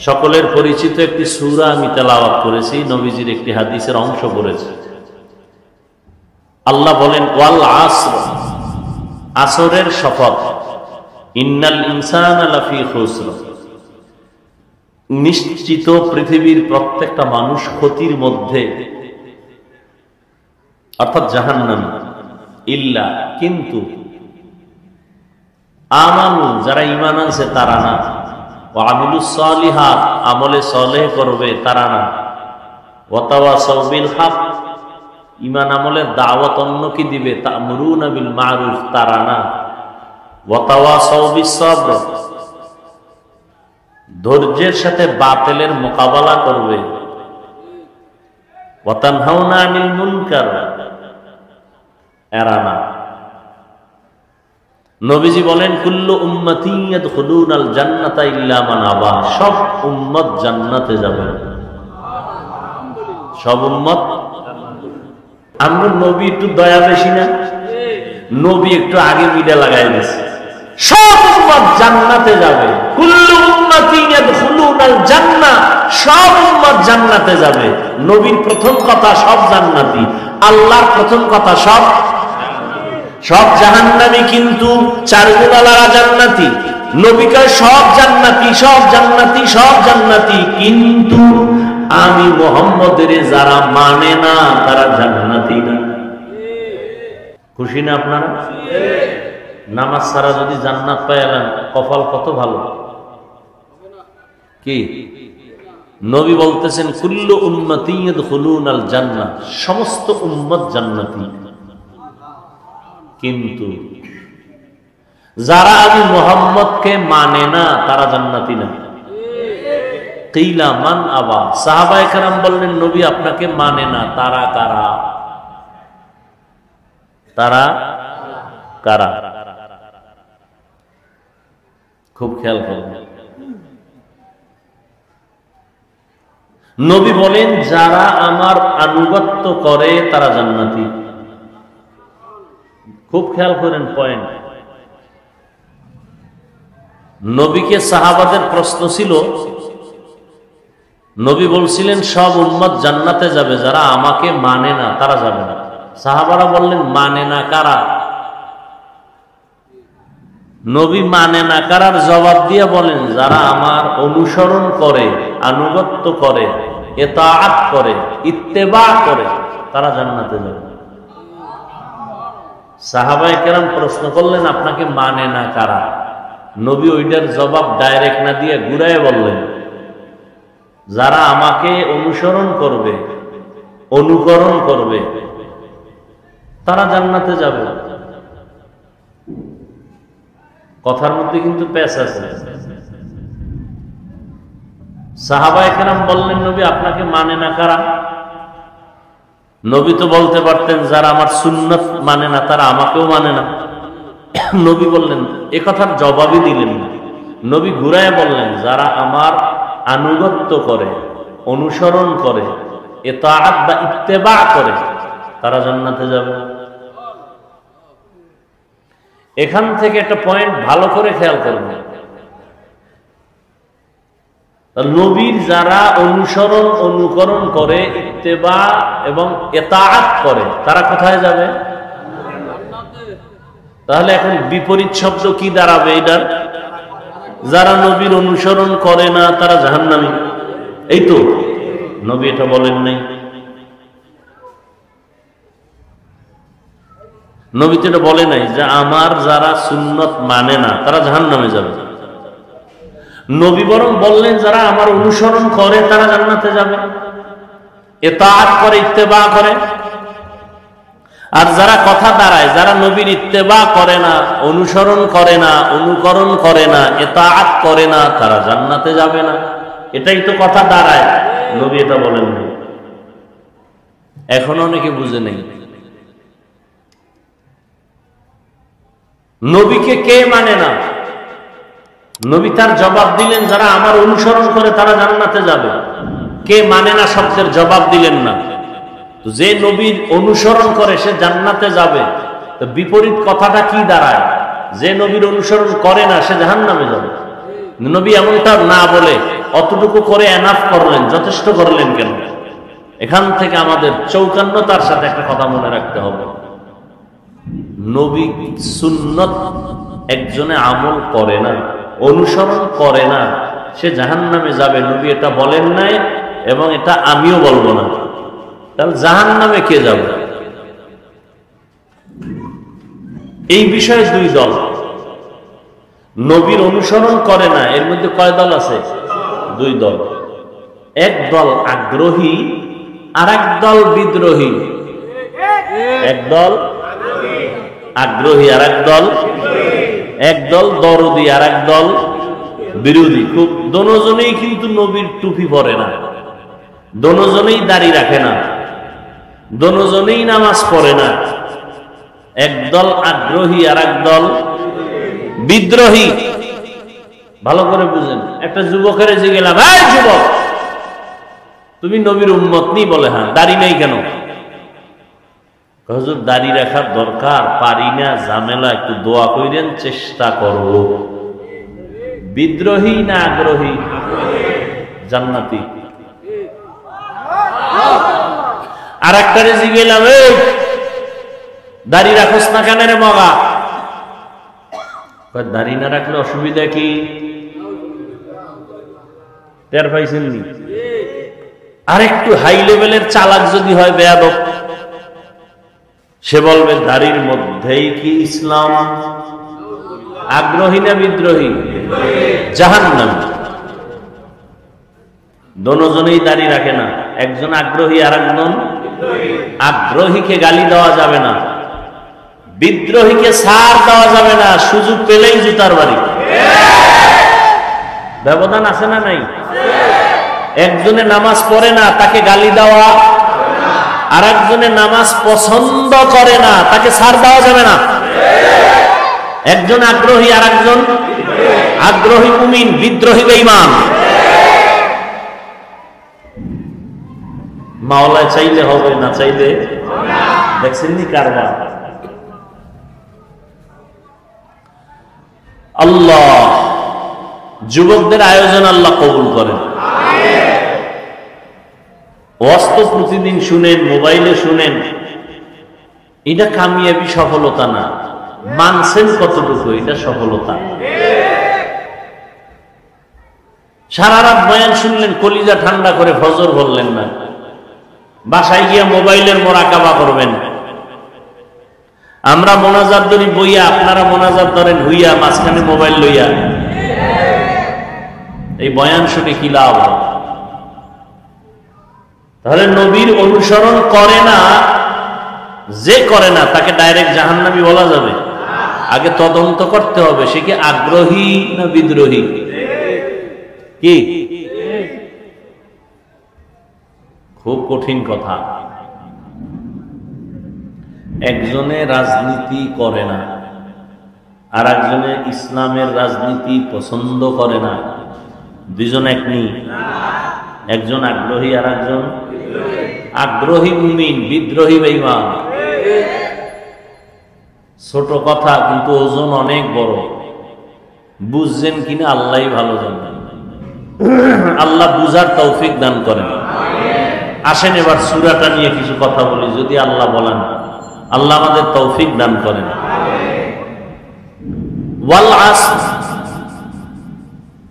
সকলের পরিচিত একটি সূরা আমি তেলাওয়াত করেছি, নবীজির একটি হাদিসের অংশ পড়েছি। আল্লাহ বলেন ওয়াল আসর, আসরের শপথ, ইন্নাল ইনসানা লাফি খুসর, নিশ্চিত পৃথিবীর প্রত্যেকটা মানুষ ক্ষতির মধ্যে, অর্থাৎ জাহান্নামী, ইল্লা কিন্তু, আমানু যারা ঈমান আনছে তারা না, ওয়া আমিলুস সালিহাত আমলে সালেহ করবে তারা না, ওয়া তাওয়াসাউ বিল হক ঈমান আমলের দাওয়াত অন্যকে দিবে, তা'মুরুনা বিল মা'রুফ তারা না, ওয়া তাওয়াসাউ বিস সাবর ধৈর্যের সাথে বাতিলের মোকাবেলা করবে, ওয়া তানহাউনা আনিল মুনকার এরা না। নবীজি বলেন কুল্লু উম্মতি ইয়াদখুলুনাল জান্নাতা ইল্লা মান আবা, সব উম্মত জান্নাতে যাবে, সব উম্মত। আমরা নবী একটু দয়া বেশি না, নবী একটু আগে মিডা লাগাই দিয়েছে, সব উম্মত জান্নাতে যাবে, কুল্লু উম্মতি ইয়াদখুলুনাল জান্নাহ, সব উম্মত জান্নাতে যাবে। নবীর প্রথম কথা সব জান্নাতি, আল্লাহর প্রথম কথা সব জাহান্নামী, কিন্তু চারগুলারা জান্নাতি। নবী কয় সব জান্নাতি, সব জান্নাতি, সব জান্নাতি, কিন্তু আমি মুহাম্মদের যারা মানে না তারা জান্নাতি না। খুশি না আপনারা? নামাজ ছাড়া যদি জান্নাত পাইলেন, কপাল কত ভালো। কি নবী বলতেছেন কুল্লু উম্মতি ইয়াদখুলুনাল জান্নাহ, সমস্ত উম্মত জান্নাতি, কিন্তু যারা আমি মুহাম্মদকে মানে না তারা জান্নাতি না। কিলা মান আবা, সাহাবায়ে কেরাম বললেন নবী আপনাকে মানে না, তারা কারা? তারা কারা? খুব খেয়াল করবেন। নবী বলেন যারা আমার আনুগত্য করে তারা জান্নাতি। খুব খেয়াল করেন পয়েন্ট। নবীকে সাহাবাদের প্রশ্ন ছিল, নবী বলছিলেন সব উম্মত জান্নাতে যাবে, যারা আমাকে মানে না তারা যাবে না। সাহাবারা বললেন মানে না কারা? নবী মানে না কারার জবাব দিয়ে বলেন যারা আমার অনুসরণ করে, আনুগত্য করে, ইতাআত করে, ইত্তেবা করে তারা জান্নাতে যাবে। সাহাবায়ে কেরাম প্রশ্ন করলেন আপনাকে মানে না কারা? নবী ওইটার জবাব ডাইরেক্ট না দিয়ে ঘুরায় বললেন যারা আমাকে অনুসরণ করবে, অনুকরণ করবে তারা জান্নাতে যাবে। কথার মধ্যে কিন্তু পেশ আছে। সাহাবায়ে কেরাম বললেন নবী আপনাকে মানে না কারা? নবী তো বলতে পারতেন যারা আমার সুন্নত মানে না তারা আমাকেও মানে না। নবী বললেন এ কথার জবাবই দিলেন না। নবী ঘুরায় বললেন যারা আমার আনুগত্য করে, অনুসরণ করে, ইতাআত বা ইত্তেবা করে তারা জান্নাতে যাবে। এখান থেকে একটা পয়েন্ট ভালো করে খেয়াল করবেন। নবীর যারা অনুসরণ, অনুকরণ করে, ইত্তেবা এবং ইতাআত করে তারা কোথায় যাবে? তাহলে এখন বিপরীত শব্দ কি দাঁড়াবে এটার? যারা নবীর অনুসরণ করে না তারা জাহান্নামী। এই তো নবী এটা বলেন নাই। নবী তো এটা বলে নাই যে আমার যারা সুন্নত মানে না তারা জাহান্নামে যাবে। নবী বরং বললেন যারা আমার অনুসরণ করে তারা জান্নাতে যাবে, ইতাআত করে, ইত্তেবা করে। আর যারা কথা দাঁড়ায়, যারা নবীর ইত্তেবা করে না, অনুসরণ করে না, অনুকরণ করে না, ইতাআত করে না তারা জান্নাতে যাবে না। এটাই তো কথা দাঁড়ায়। নবী এটা বলেন না। এখনো অনেকে বুঝে নেই নবীকে কে মানে না। নবী তার জবাব দিলেন যারা আমার অনুসরণ করে তারা জান্নাতে যাবে। কে মানে না শব্দের জবাব দিলেন না। তো যে নবীর অনুসরণ করে সে জান্নাতে যাবে, তো বিপরীত কথাটা কি দাঁড়ায়? যে নবীর অনুসরণ করে না সে জাহান্নামে যাবে। নবী এমনটা না বলে অতটুকু করে এনাফ করলেন, যথেষ্ট করলেন কেন? এখান থেকে আমাদের চৌকান্নতার সাথে একটা কথা মনে রাখতে হবে, নবী সুন্নত একজনে আমল করে না, অনুসরণ করে না, সে জাহান্নামে যাবে। নবী এটা বলেন নাই এবং এটা আমিও বলবো না। তাহলে জাহান্নামে কে যাবে? এই বিষয়ে দুই দল। নবীর অনুসরণ করে না, এর মধ্যে কয় দল আছে? দুই দল। এক দল আগ্রহী আর এক দল বিদ্রোহী। এক দল আগ্রহী আর এক দল, এক দল দরদি আর এক দল বিরোধী। খুব দোনোজনেই কিন্তু নবীর টুপি পরে না, দোনোজনেই দাড়ি রাখে না, দোনোজনেই নামাজ পড়ে না। একদল আগ্রহী আর এক দল বিদ্রোহী। ভালো করে বুঝেন। একটা যুবকের যে গেলাম, এই যুবক তুমি নবীর উম্মত নি? বলে হ্যাঁ। দাড়ি নেই কেন? হুজুর দাড়ি রাখার দরকার, পারি না, ঝামেলা, একটু দোয়া কইরেন, চেষ্টা করব। বিদ্রোহী না আগ্রহী? জান্নাতি। আর একটা রেজি গেলাম, এই দাড়ি রাখোস না কেন রে মগা? দাড়ি না রাখলে অসুবিধা কি? টের পাইছেন নি? আর একটু হাই লেভেলের চালাক যদি হয় বেয়াদব, সে বলবে দাড়ির মধ্যেই কি ইসলাম? আগ্রহী না বিদ্রোহী? জাহান্নামী। দোনোজনেই দাড়ি রাখে না, একজন আগ্রহী আর একজন আগ্রহীকে গালি দেওয়া যাবে না, বিদ্রোহীকে ছাড় দেওয়া যাবে না, সুযোগ পেলেই জুতার বাড়ি। ব্যবধান আছে না নাই? একজনে নামাজ পড়ে না, তাকে গালি দেওয়া, আর একজনে নামাজ পছন্দ করে না, তাকে ছাড় দেওয়া যাবে না। একজন আগ্রহী আর একজন আগ্রহী মুমিন, বিদ্রোহী বেঈমান। মাওলা চাইলে হবে, না চাইলে দেখছেন নি কারবার। আল্লাহ যুবকদের আয়োজন আল্লাহ কবুল করেন। ওয়াজ তো প্রতিদিন শুনেন, মোবাইলে শুনেন, এটা কামিয়াবি, সফলতা না। মানছেন কতটুকু, এটা সফলতা। সারা রাত বয়ান শুনলেন, কলিজা ঠান্ডা করে ফজর বললেন না, বাসায় গিয়া মোবাইলের মোরাকাবা করবেন। আমরা মোনাজাত ধরি বইয়া, আপনারা মোনাজাত ধরেন হইয়া, মাঝখানে মোবাইল লইয়া। এই বয়ান শুনে কি লাভ? তাহলে নবীর অনুসরণ করে না, যে করে না তাকে ডাইরেক্ট জাহান্নামী বলা যাবে? আগে তদন্ত করতে হবে, সে কি আগ্রহী না বিদ্রোহী। কি খুব কঠিন কথা। একজনে রাজনীতি করে না, আর একজনে ইসলামের রাজনীতি পছন্দ করে না। দুইজন এক নেই, একজন আগ্রহী আর একজন আগ্রহী মুমিন, বিদ্রোহী বেঈমান। ছোট কথা কিন্তু ওজন অনেক বড়। বুঝছেন কিনা আল্লাহই ভালো জানেন। আল্লাহ বুঝার তৌফিক দান করেন। আসেন এবার সূরাটা নিয়ে কিছু কথা বলি, যদি আল্লাহ বলেন। আল্লাহ আমাদের তৌফিক দান করেন। ওয়াল আসর,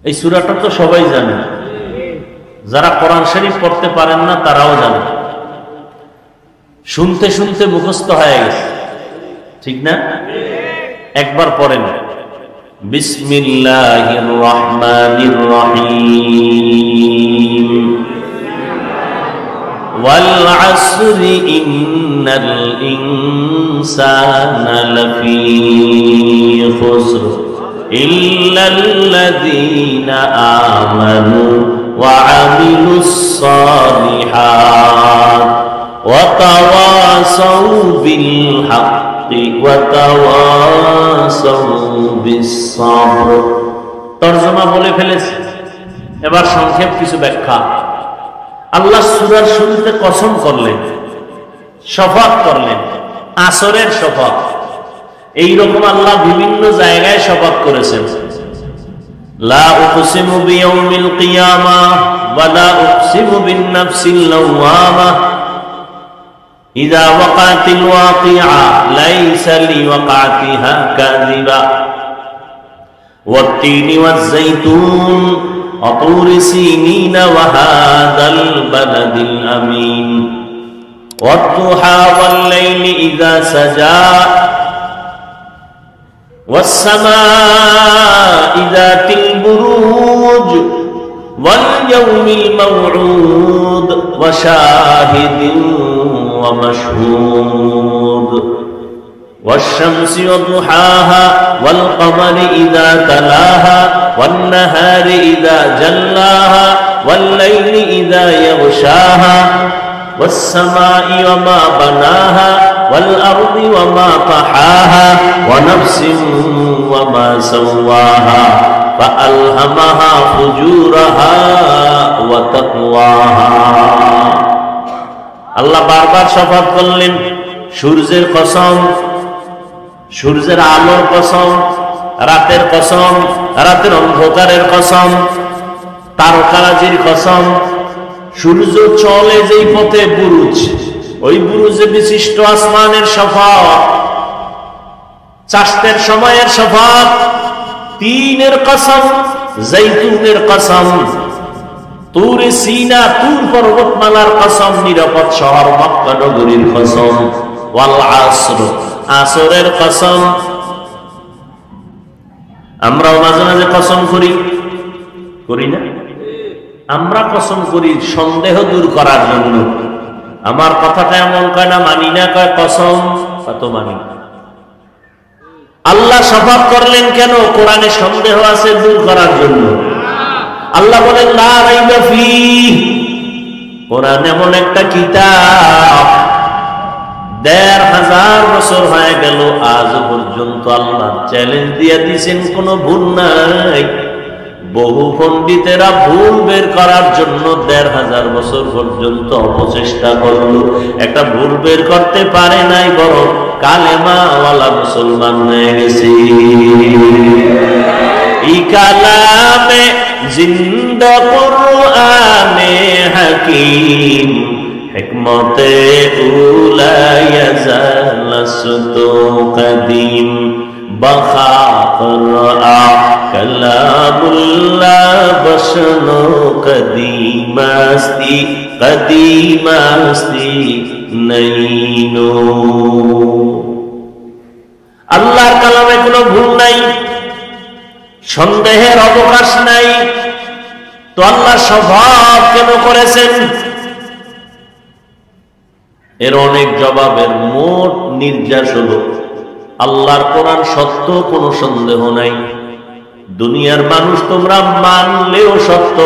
এই সূরাটা তো সবাই জানে, যারা কোরআন শরীফ পড়তে পারেন না তারাও জানে, শুনতে শুনতে মুখস্থ হয়ে গেছে, ঠিক না? একবার পড়েন, বিসমিল্লাহির রহমানির রহিম, ওয়াল আসরি ইন্নাল ইনসানা লাফি খুসর ইল্লাল্লাযীনা আমানু ওয়া আমিলুস সালিহাত ওয়া তাওয়াসাউ বিল হাক্কি ওয়া তাওয়াসাউ বিস সাবর। তরজমা বলে ফেলেছি, এবার সংক্ষেপ কিছু ব্যাখ্যা। আল্লাহ সূরার শুরুতে কসম করলেন, শপথ করলেন, আসরের শপথ। এইরকম আল্লাহ বিভিন্ন জায়গায় শপথ করেছেন। লা উকসিমু বিয়াউমিল কিয়ামাহ ওয়া লা উকসিমু বিন-নাফসিল লাওয়ামাহ ইযা ওয়াকাতিল ওয়াকিআ লাইসা লিওয়াকাতিহা কাযিবা ওয়াত-তিনি ওয়াজ-যাইতুন ওয়া তুরি সিনিন ওয়া হাযাল বালাদিল আমিন ওয়াদ-দুহা ওয়াল-লাইলি ইযা সাজা والسماء ذات البروج واليوم الموعود وشاهد ومشهود والشمس وضحاها والقمر إذا تلاها والنهار إذا جلاها والليل إذا يغشاها والسماء وما بناها والأرض وما طحاها ونفس وما سواها فألهمها فجورها وتقواها আল্লাহ বারবার শপথ করলেন সূর্যের কসম, সূর্যের আলোর কসম, রাতের কসম, রাতের অন্ধকারের কসম, তারকারাজির কসম। সূর্য চলে যেই পথে বুরুজ, ওই বুরুজে বিশিষ্ট আসমানের শপথ, চাষের সময়ের শপথ, তিনের কসম, জৈতুনের কসম, তুরে সিনা তুর পর্বতমালার কসম, নিরাপদ শহর মক্কা নগরীর কসম, ওয়াল আসর আসরের কসম। আমরাও মাঝে মাঝে কসম করি না? আমরা কসম করি সন্দেহ দূর করার জন্য। আমার কথাটা এমন কয় না মানি না, কয় কসম কত মানি। আল্লাহ শপথ করলেন কেন? কোরআনে সন্দেহ আছে দূর করার জন্য। আল্লাহ বলেন লা রাইবা ফীহ, কোরআন এমন একটা কিতাব ১৫০০ বছর হয়ে গেল, আজ পর্যন্ত আল্লাহ চ্যালেঞ্জ দিয়ে দিয়েছেন, কোনো ভুল নাই। বহু পণ্ডিতেরা ভুল বের করার জন্য ১৫০০ বছর পর্যন্ত অপচেষ্টা করলো, একটা ভুল বের করতে পারে নাই, বরং কালেমাওয়ালা মুসলমান হয়ে গেছে। ই কালামে জিন্দা কুরআনে হাকিম হিকমতে উলা ইয়াজালাসতু কদিম বখাকরা কালামুল্লাহ বসনো কদিমাস্তি কদিমাস্তি নইনো। আল্লাহর কালামে কোনো ভুল নাই, সন্দেহের অবকাশ নাই। তো আল্লাহ শপথ কেন করেছেন? এর অনেক জবাবের মোট নির্যাস হলো আল্লাহর কোরআন সত্য, কোনো সন্দেহ নাই। দুনিয়ার মানুষ তোমরা মানলেও সত্য,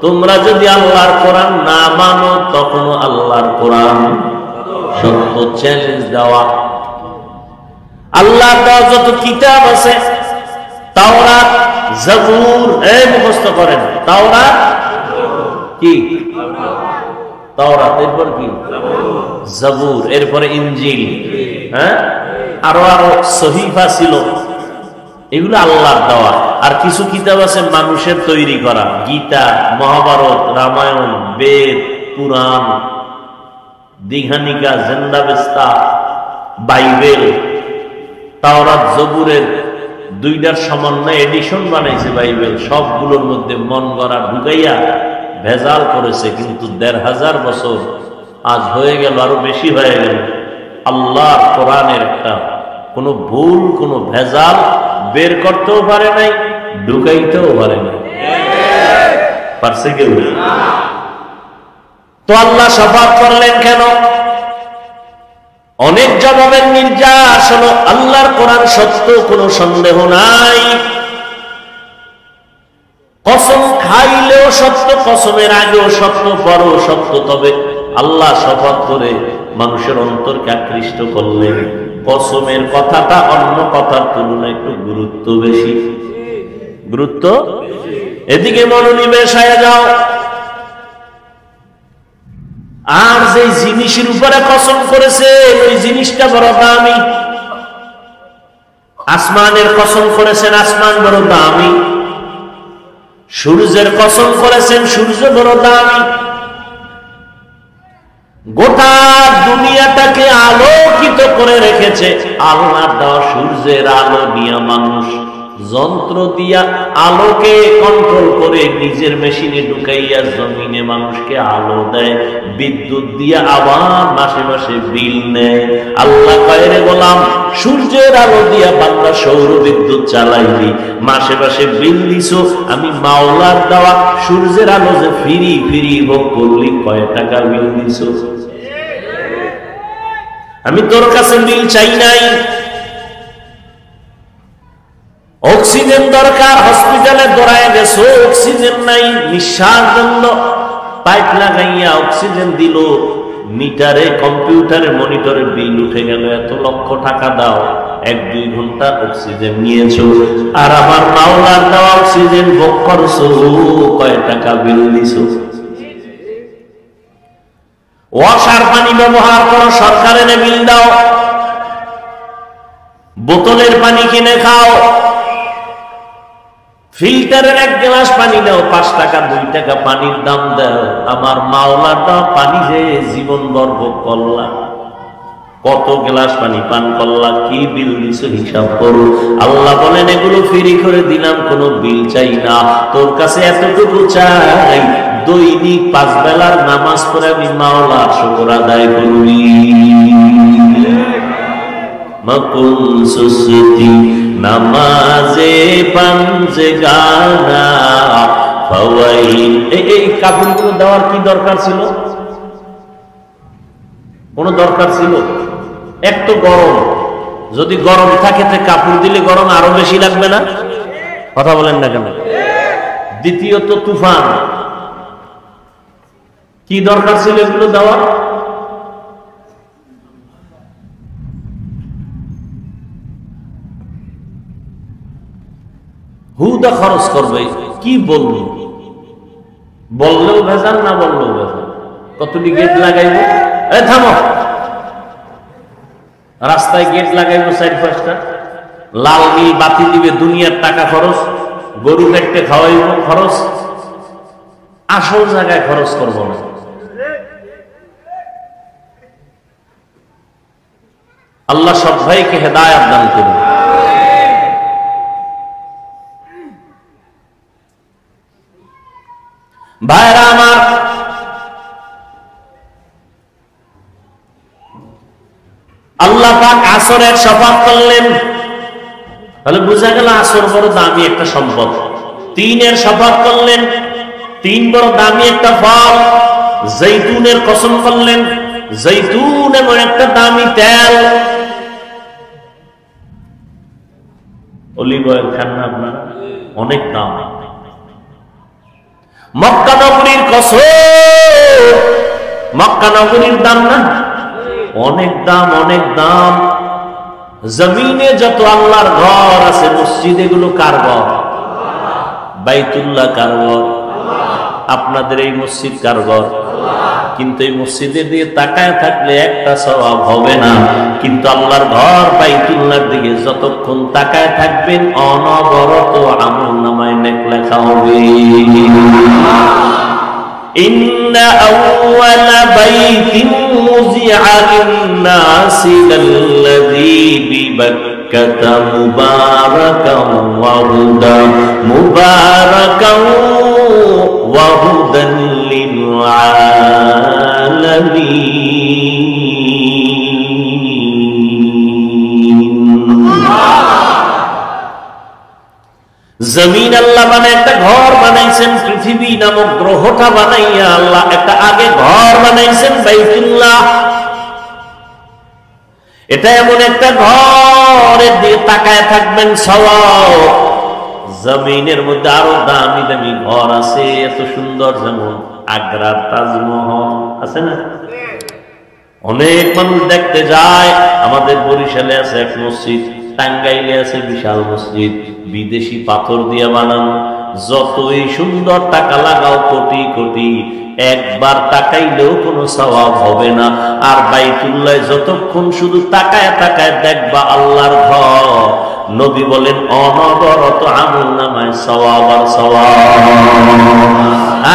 তোমরা যদি আল্লাহর কোরআন না মানো তখনও আল্লাহর কোরআন সত্য। চ্যালেঞ্জ দেওয়া। আল্লাহ যত কিতাব আছে, তাওরাত, জবুর, এই মুখস্থ করেন, তাওরাত কি? তাওরাত, এরপর কি? জবুর, এরপরে ইনজিল, হ্যাঁ, আরো সহিফা ছিল, এগুলো আল্লাহর দেওয়া। আর কিছু কিতাব আছে মানুষের তৈরি করা, গীতা, মহাভারত, রামায়ণ, বেদ, পুরাণ, দীঘানিকা, জেন্দাবেস্তা, বাইবেল, তাওরাত, জবুরের দুইটার সমন্বয় এডিশন বানাইছে বাইবেল। সবগুলোর মধ্যে মন গড়া ঢুকাইয়া ভেজাল করেছে। কিন্তু ১৫০০ বছর আজ হয়ে গেল, আরো বেশি হয়ে গেল, আল্লাহর কোরআনের একটা কোনো ভুল, কোনো ভেজাল বের করতেও পারে নাই, ঢুকাইতেও পারে নাই। পারছে কেউ? তো আল্লাহ শপথ করলেন কেন? অনেক জবাবের নির্যাস হলো আল্লাহর কোরআন সত্য, কোনো সন্দেহ নাই। কসম খাইলেও সত্য, কসমের আগেও সত্য, পরেও সত্য। তবে আল্লাহ শপথ করে মানুষের অন্তরকে আকৃষ্ট করলেন, কসমের কথাটা অন্য কথার তুলনায় একটু গুরুত্ব বেশি। গুরুত্ব, এদিকে মনোনিবেশ হয়ে যাও। আর যে জিনিসের উপরে কসম করেছে ওই জিনিসটা বড় দামি। আসমানের কসম করেছেন, আসমান বড় দামি। সূর্যের কসম করেছেন, সূর্য বড় দামি। গোটা দুনিয়াটাকে আলোকিত করে রেখেছে আল্লাহ দেওয়া সূর্যের আলো দিয়া। মানুষ যন্ত্র দিয়া আলোকে কন্ট্রোল করে নিজের মেশিনে ঢুকাইয়া জমিনে মানুষকে আলো দেয়, বিদ্যুৎ দিয়া আবার মাসে মাসে বিল নেয়। আল্লাহ কয়রে গোলাম, সূর্যের আলো দিয়া বান্দা সৌর বিদ্যুৎ চালাইলি, মাসে মাসে বিল দিছো, আমি মাওলার দেওয়া সূর্যের আলো যে ফিরি ফিরি ভোগ করলি, কয় টাকা বিল দিছো? আমি তোর কাছে বিল চাই নাই। অক্সিজেন দরকার, হসপিটালে দৌড়ায় গেছো, অক্সিজেন নাই, নিঃশ্বাস বন্ধ, পাইপ লাগাইয়া অক্সিজেন দিল, মিটারে কম্পিউটারে মনিটরে বিল উঠে গেল, এত লক্ষ টাকা দাও, 1-2 ঘন্টা অক্সিজেন নিয়েছো, আর আমার মাওলার দেওয়া অক্সিজেন ভোগ করছো, কয় টাকা বিল দিছো? ওয়াসার পানি ব্যবহার করো, সরকারের বিল দাও। বোতলের পানি কিনে খাও, ফিল্টারের 1 গ্লাস পানি দাও, 5 টাকা 2 টাকা পানির দাম দাও। আমার মাওলার দাও পানি যে জীবন ভোগ করলা, কত গ্লাস পানি পান করলা, কি বিল দিছো হিসাব করো। আল্লাহ বলেন, এগুলো ফ্রি করে দিলাম, কোনো বিল চাই না, তোর কাছে এতটুকু চাই, দৈনিক 5 বেলার নামাজ পড়ে আমি মাওলার শুকর আদায় করি। মকুন সুসতি নামাজে পাঞ্জে গানা ফাওয়াইন। এই কাপড়গুলো দেওয়ার কি দরকার ছিল? কোনো দরকার ছিল? এক তো গরম, যদি গরম থাকে তো কাপড় দিলে গরম আরো বেশি লাগবে না? কথা বলেন না কেন? দ্বিতীয়ত তুফান, কি দরকার ছিল এগুলো দেওয়ার? হুদা খরচ করবে, কি বলবো, বললেও ভেজাল, না বললেও ভেজাল। কতটি গেট লাগাইবো? এই থামো, রাস্তায় গেট লাগাইবো 4-5টা, লাল নীল বাতি দিবে, দুনিয়ার টাকা খরচ, গরু কাটতে খাওয়াইব খরচ, আসল জায়গায় খরচ করবো না। আল্লাহ সব ভাইকে হেদায়েত দান করুন। ভাইরা আমার, আল্লাহ পাক আসরের শপথ করলেন, তাহলে বোঝা গেল আসর বড় দামি একটা সম্পদ। 3-এর শপথ করলেন, 3 বড় দামি একটা ফল। জৈতুনের কসম করলেন, জৈতুন এমন একটা দামি তেল। অলিভ অয়েল খান না আপনারা? অনেক দাম। মক্কা নগরীর কসম, মক্কা নগরীর দাম না? অনেক দাম, অনেক দাম। জমিনে যত আল্লাহর ঘর আছে, মসজিদ, এগুলো কার ঘর? বাইতুল্লাহ কার ঘর? আপনাদের এই মসজিদ কার ঘর? কিন্তু এই মসজিদের দিকে তাকায় থাকলে একটা সওয়াব হবে না, কিন্তু আল্লাহর ঘর বাইতুল্লাহর দিকে যতক্ষণ তাকায় থাকবেন অনবরত আমলনামায় নেক লেখা হবে। ইন্না আউওয়ালা বাইতিন মুযিআ লিন-নাসি লাল্লাযী বিবাক্কাতা মুবারাকান ওয়া হুদান মুবারাকান ওয়া হুদান জমিন আল্লাহ মানে একটা ঘর বানাইছেন, পৃথিবী নামক গ্রহটা বানাইয়া আল্লাহ একটা আগে ঘর বানাইছেন বাইতুল্লাহ। এটা এমন একটা ঘরের দিকে তাকায় থাকবেন সওয়াব। জমিনের মধ্যে আরো দামি দামি ঘর আছে, এত সুন্দর, যেমন আগ্রার তাজমহল আছে না? অনেক মানুষ দেখতে যায়। আমাদের বরিশালে আছে এক মসজিদ, টাঙ্গাইলে আছে বিশাল মসজিদ, বিদেশি পাথর দিয়ে বানানো। যতই সুন্দর টাকা লাগাও কোটি কোটি, একবার তাকাইলেও কোনো সওয়াব হবে না। আর বাইতুল্লাহ যতক্ষণ শুধু তাকায় তাকায় দেখবা আল্লাহর ঘর, নবী বলেন অনবরত আমলনামায় সওয়াব আর সওয়াব।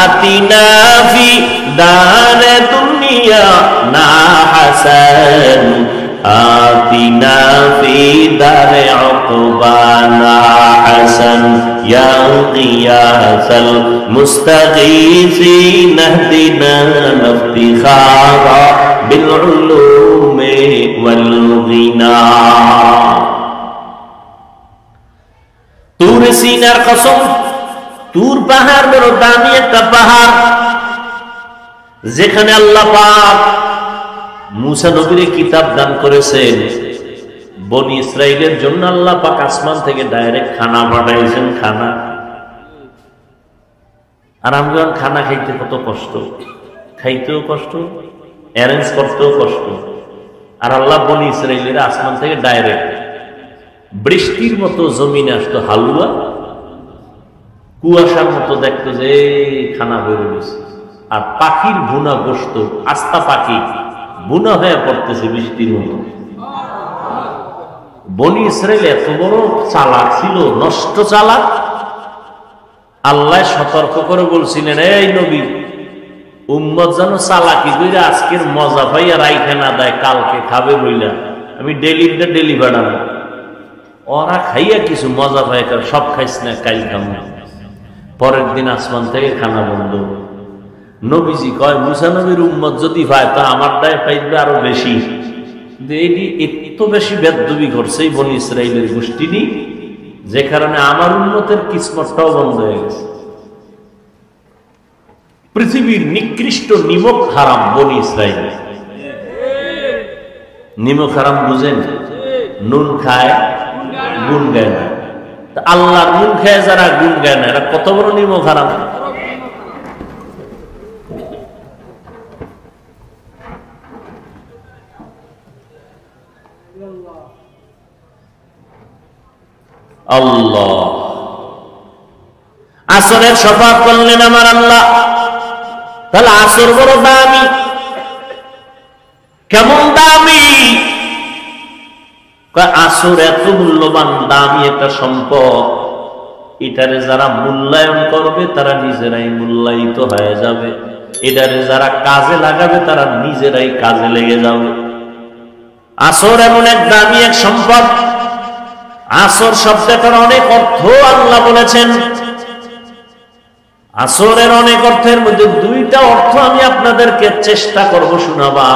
আতিনা ফি দারে দুনিয়া না হাসান, আতিনা ফি দারে উকবানা হাসান, ইয়া গিয়াসাল মুস্তাগীসিন ইহদিনা ইফতিখারা বিল উলুমি ওয়াল গিনা। তুর সিনার কসম, তুর পাহাড় বড় দামি একটা পাহাড়, যেখানে আল্লাহ পাক মুসা নবীর কিতাব দান করেছেন। বনি ইসরাইলের জন্য আল্লাহ পাক আসমান থেকে ডাইরেক্ট খানা পাঠাইছেন, খানা। আর আমরা খানা খাইতে কত কষ্ট, খাইতেও কষ্ট, অ্যারেঞ্জ করতেও কষ্ট। আর আল্লাহ বনি ইসরাইলের আসমান থেকে ডাইরেক্ট বৃষ্টির মতো জমিনে আসতো হালুয়া, কুয়াশার মতো দেখতো যে খানা বেরো গেছে। আর পাখির বুনা গোশত, আস্তা পাখি বুনা হয়ে পড়তেছে বৃষ্টির মতো। বনি ইসরাইল এত বড় চালাক ছিল, নষ্ট চালাক। আল্লাহ সতর্ক করে বলছিলেন, এই নবী, উম্মত যেন চালাকি কইরা আজকের মজা পাইয়া রাইখা না দেয়, কালকে খাবে বইলা আমি ডেলি বাড়াবো। ওরা খাইয়া কিছু মজা পায়, সব খাইস না, কাল খাম না। পরের দিন আসমান থেকে খানা বন্ধ। নবীজি কয়, মুসা নবীর উম্মত যদি পায় তা আমার দায় পাইবে আরো বেশি। এত বেশি বেদবি করছে এই বনি ইসরাইলের গোষ্ঠীটি, যে কারণে আমার উম্মতের কিসমতটাও বন্ধ হয়ে গেছে। পৃথিবীর নিকৃষ্ট নিমক হারাম বনি ইসরাইল। নিমক হারাম বুঝেন? নুন খায়, গুণ গায় না। আল্লাহ নুন খায় যারা, গুণ গায় না, এরা কত বড় নিমক হারাম। আল্লাহ আসরের শফাত করলেন আমার আল্লাহ। তাহলে আসর বড় দামি। কেমন দামি? আসর এত মূল্যবান দামি একটা সম্পদ, এটারে যারা মূল্যায়ন করবে তারা নিজেরাই মূল্যায়িত হয়ে যাবে। এটারে যারা কাজে লাগাবে তারা নিজেরাই কাজে লেগে যাবে। আসর এমন এক দামি এক সম্পদ। আসর শব্দটার অনেক অর্থ আল্লাহ বলেছেন। আসরের অনেক অর্থের মধ্যে দুইটা অর্থ আমি আপনাদেরকে চেষ্টা করব শোনাবা।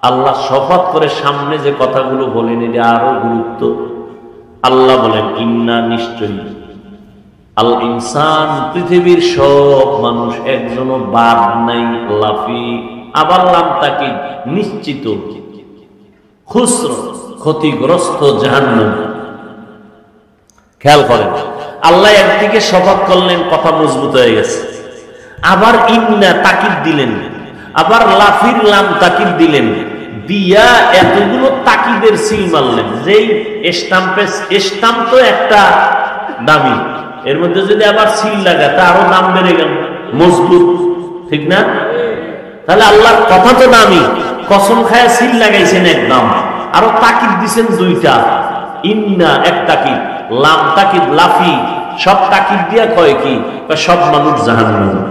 আল্লাহ শপথ করে সামনে যে কথাগুলো বলেন এটা আরো গুরুত্ব। আল্লাহ বলেন, ইন্না নিশ্চয়ই, আল ইনসান পৃথিবীর সব মানুষ, একজনও বাদ নাই, লাফি আবার লাম তাকে নিশ্চিত, খুসর ক্ষতিগ্রস্ত, জাহান্নাম। খেয়াল করেন, আল্লাহ একদিকে শপথ করলেন, কথা মজবুত হয়ে গেছে। আবার ইন্না তাকিদ দিলেন, আবার লাফির লাম তাকিদ দিলেন, দিয়া এতগুলো তাকিদের সিল মারলেন। যেই স্টাম্প তো একটা দামি, এর মধ্যে যদি আবার সিল লাগা তা আরো দাম বেড়ে গেল, মজবুত, ঠিক না? তাহলে আল্লাহর কথা তো দামি, কসম খায়া সিল লাগাইছেন একদম, আরো তাকিদ দিছেন দুইটা। ইন্না এক তাকিদ, লাম তাকিদ, লাফি, সব তাকিদ দিয়া কয় কি? সব মানুষ জাহান্নামে।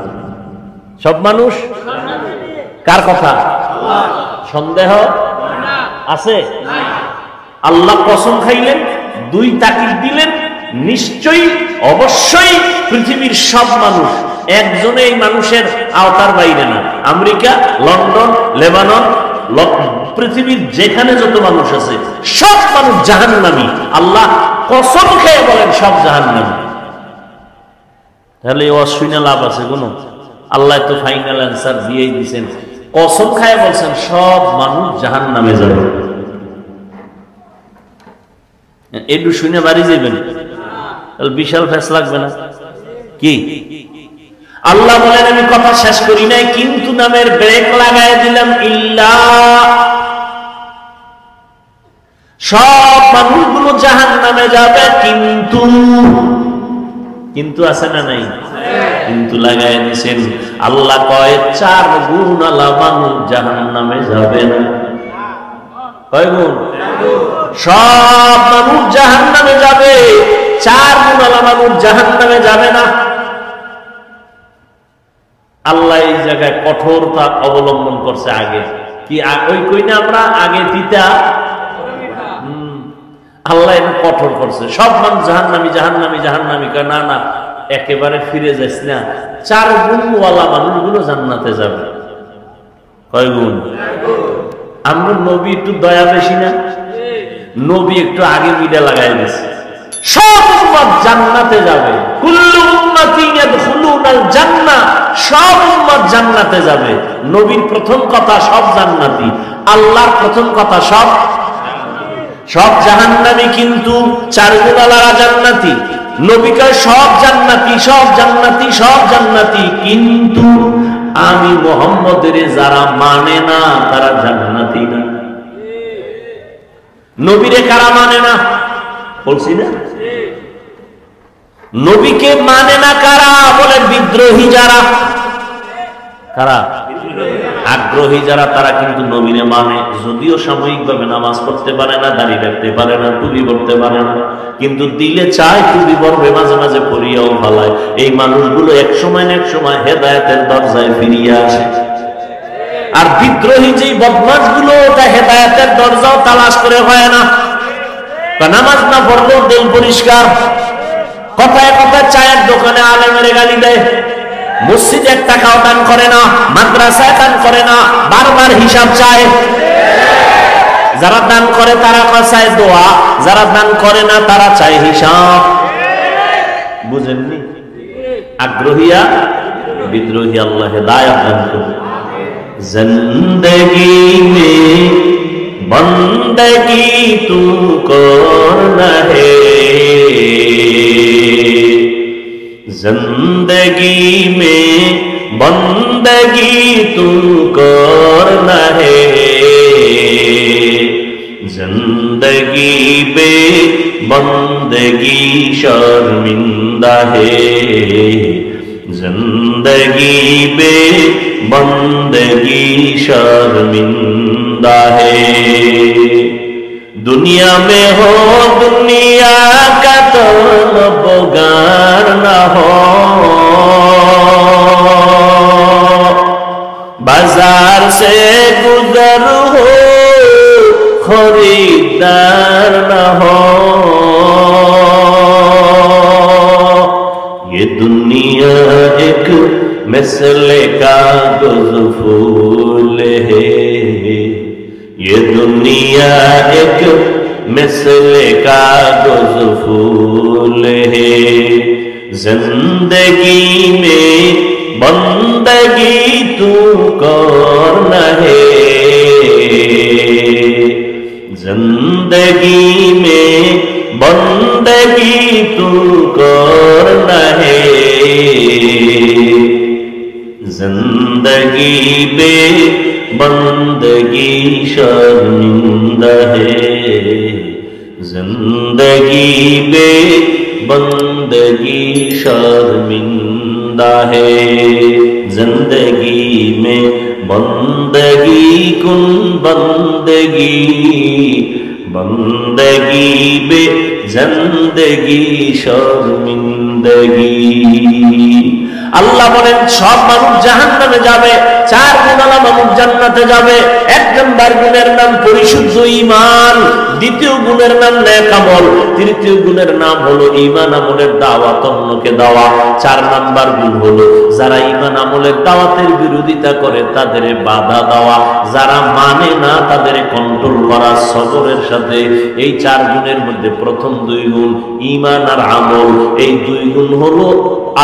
সব মানুষ কার কথা? সন্দেহ আছে? আল্লাহ কসম খাইলেন, দুই তাকিদ দিলেন, নিশ্চয়ই অবশ্যই পৃথিবীর সব মানুষ, একজনে এই মানুষের আওতার বাইরে না। আমেরিকা, লন্ডন, লেবানন, পৃথিবীর যেখানে যত মানুষ আছে সব মানুষ জাহান্নামী। আল্লাহ কসম খেয়ে বলেন সব জাহান্নামী। তাহলে অশ্বিনা লাভ আছে কোন? আল্লাহ তো ফাইনাল অ্যান্সার দিয়েই দিয়েছেন, কসম খায় বলছেন সব মানুষ জাহান্নামে যাবে। একটু শুনে বাড়ি যাবেন, তাহলে বিশাল ফেস লাগবে না কি? আল্লাহ বলেন, আমি কথা শেষ করি নাই, কিন্তু নামের ব্রেক লাগাই দিলাম। ইল্লা, সব মানুষগুলো জাহান্নামে যাবে, কিন্তু, কিন্তু আছে না নাই? কিন্তু লাগাই দিছেন। আল্লাহ কয় 4 গুণ আলা মানুষ জাহান্নামে যাবে না। কয় গুণ? সব মানুষ জাহান্নামে যাবে, 4 গুণওয়ালা মানুষ জাহান্নামে যাবে না। আল্লাহ এই জায়গায় কঠোরতা অবলম্বন করছে। আগে কি ওই কই না আমরা আগে দিতা, আল্লাহ এটা কঠোর করছে। সব মানুষ জাহান্নামী জাহান্নামী জাহান্নামী, না না, একেবারে ফিরে যাস না। 4 গুণওয়ালা মানুষগুলো জান্নাতে যাবে। কয় গুণ? আমরা নবী একটু দয়া বেশি না, নবী একটু আগে মিডা লাগাই দিয়েছে। সব উম্মত জান্নাতে যাবে, কুল্লু উম্মাতিন ইয়াদখুলুনাল জান্নাহ, সব উম্মত জান্নাতে যাবে। নবীর প্রথম কথা সব জান্নাতি, আল্লাহর প্রথম কথা সব জাহান্নামী, কিন্তু 4 গুণওয়ালারা জান্নাতি। নবী কয় সব জান্নাতি সব জান্নাতি সব জান্নাতি, কিন্তু আমি মুহাম্মদের যারা মানে না তারা জান্নাতি না। নবীরে কারা মানে না বলছি না? নবীকে মানে না কারা? বলে বিদ্রোহী যারা। কারা? আগ্রহী যারা, তারা কিন্তু নবীরে মানে। যদিও সাময়িকভাবে নামাজ পড়তে পারে না, দাঁড়িয়ে রাখতে পারে না, টুপি পড়তে পারে না, কিন্তু দিলে চায় টুপি পড়বে, মাঝে মাঝে পড়িয়াও ভালায়। এই মানুষগুলো এক সময় না এক সময় হেদায়েতের দরজায় ফিরিয়ে আসে। আর বিদ্রোহী যেই বদমাশ গুলো, ওটা হেদায়েতের দরজাও তালাশ করে হয় না। নামাজ না পড়লেও দিল পরিষ্কার, কথায় কথায় চায়ের দোকানে আলেমের গালি দেয়, মসজিদে 1 টাকাও দান করে না, মাদ্রাসায় দান করে না, বারবার হিসাব চায়। যারা দান করে তারা চায় দোয়া, যারা দান করে না তারা চায় হিসাব। বুঝেননি? আগ্রহীয়া বিদ্রোহী, আল্লাহ হেদায়েত দান করুন। जिंदगी में बंदगी तू करना है, जिंदगी में बंदगी तू करना है, जिंदगी पे बंदगी शर्मिंदा है, जिंदगी पे बंदगी शर्मिंदा है। दुनिया में हो दुनिया का तलबगार न हो, बाजार से गुजर हो खरीदार न हो, ये दुनिया एक मिसले कागज फूल है, ये दुनिया एक मिसले कागज फूल है, जिंदगी में बंदगी तू करना है, जिंदगी में बंदगी तू करना है, जिंदगी पे बंदगी शर्मिंदा है, जिंदगी पे बंदगी शर्मिंदा है, जिंदगी में बंदगी कुन बंदगी, बंदगी बे जिंदगी शर्मिंदगी। আল্লাহ বলেন সব মানুষ জাহান্নামে যাবে, 4 গুণওয়ালা মানুষ জান্নাতে যাবে। 1 নম্বর গুণের নাম পরিশুদ্ধ ঈমান, 2য় গুণের নাম নেক আমল, 3য় গুণের নাম হলো ঈমান আমলের দাওয়াত অন্যকে দেওয়া। 4 নম্বর গুণ হলো যারা ঈমান আমলের দাওয়াতের বিরোধিতা করে তাদের বাধা দেওয়া, যারা মানে না তাদের কন্ট্রোল করা সবরের সাথে। এই 4 গুণের মধ্যে প্রথম 2 গুণ ঈমান আর আমল, এই 2 গুণ হলো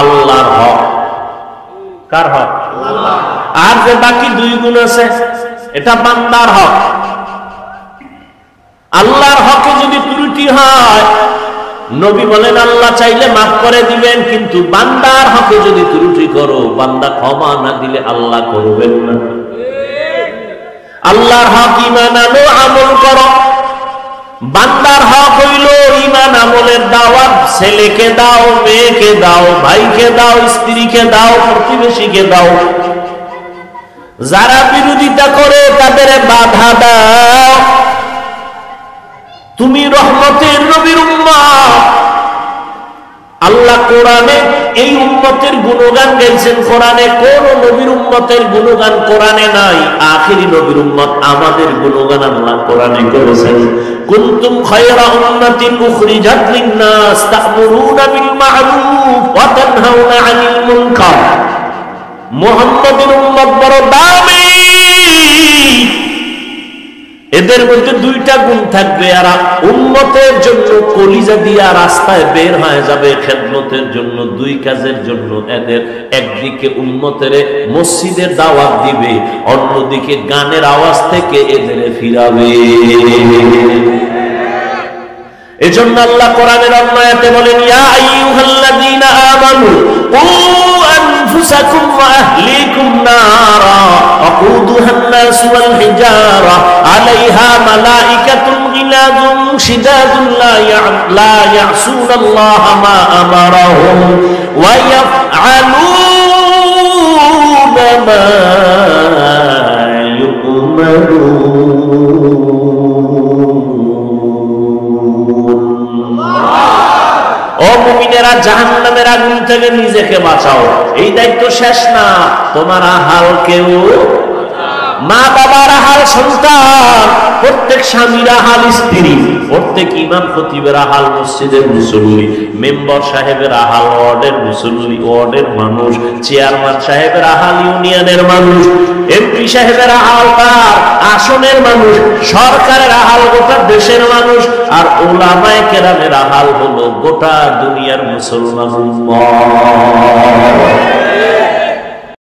আল্লাহর হক। কার হক? আল্লাহ। আর যে বাকি 2 গুণ আছে এটা বান্দার হক। আল্লাহর হকে যদি ত্রুটি হয়, নবী বলেন আল্লাহ চাইলে মাফ করে দিবেন, কিন্তু বান্দার হকে যদি ত্রুটি করো, বান্দা ক্ষমা না দিলে আল্লাহ করবেন না। আল্লাহর হক ঈমান আনো, আমল করো। বান্দার হক হইল ঈমান আমলের দাওয়াত, ছেলেকে দাও, মেয়েকে দাও, ভাইকে দাও, স্ত্রীকে দাও, প্রতিবেশীকে দাও। যারা বিরোধিতা করে তাদের বাধা দাও। তুমি রহমতের নবীর উম্মত। আল্লাহ কোরআনে এই উম্মতের গুণগান গাইছেন। কোরআনে কোন নবীর উম্মতের গুণগান কোরআনে নাই। আখিরি নবীর উম্মত আমাদের গুণগান আল্লাহ কোরআনে করেছেন। কুনতুম খায়রা উম্মাতিন উখরিজাত লিন-নাস তা'মুরুনা বিল মা'রুফ ওয়া তানহাউনা আনিল মুনকার। মুহাম্মাদের উম্মত বড় দামি। এদের মধ্যে দুইটা গুণ থাকবে, আর উম্মতের জন্য কলিজা দিয়া রাস্তায় বের হয়ে যাবে খেদমতের জন্য, দুই কাজের জন্য। এদের একদিকে উম্মতের মসজিদের দাওয়াত দিবে, অন্যদিকে গানের আওয়াজ থেকে এদের ফিরাবে। এজন্য আল্লাহ কোরআনের অন্য আয়াতে বলেন, ইয়া আইয়ুহাল্লাযীনা আমানু কু আনফুসাকুম ওয়া আহলিকুম নারা ওয়াকুদুহান নাস ওয়াল হিজারা আলাইহা মালাইকাতুন গিলাযুন শিদাদুন লা ইয়াসুনাল্লাহা মা আমারাহুম ওয়া ইয়াফআলুনা মা ইউমারুন। ও মুমিনেরা, জাহান্নামের আগুন থেকে নিজেকে বাঁচাও। এই দায়িত্ব শেষ না, তোমার আহাল কেউ, মা বাবার আহাল সন্তান, প্রত্যেক স্বামীর আহাল স্ত্রী, প্রত্যেক ইমাম খতিবের আহাল মসজিদের মুসল্লি, মেম্বার সাহেবের আহাল ওয়ার্ডের মুসল্লি, ওয়ার্ডের মানুষ, চেয়ারম্যান সাহেবের আহাল ইউনিয়নের মানুষ, এমপি সাহেবের আহাল তার আসনের মানুষ, সরকারের আহাল গোটা দেশের মানুষ, আর উলামায়ে কেরামের আহাল হলো গোটা দুনিয়ার মুসলমান উম্মাহ।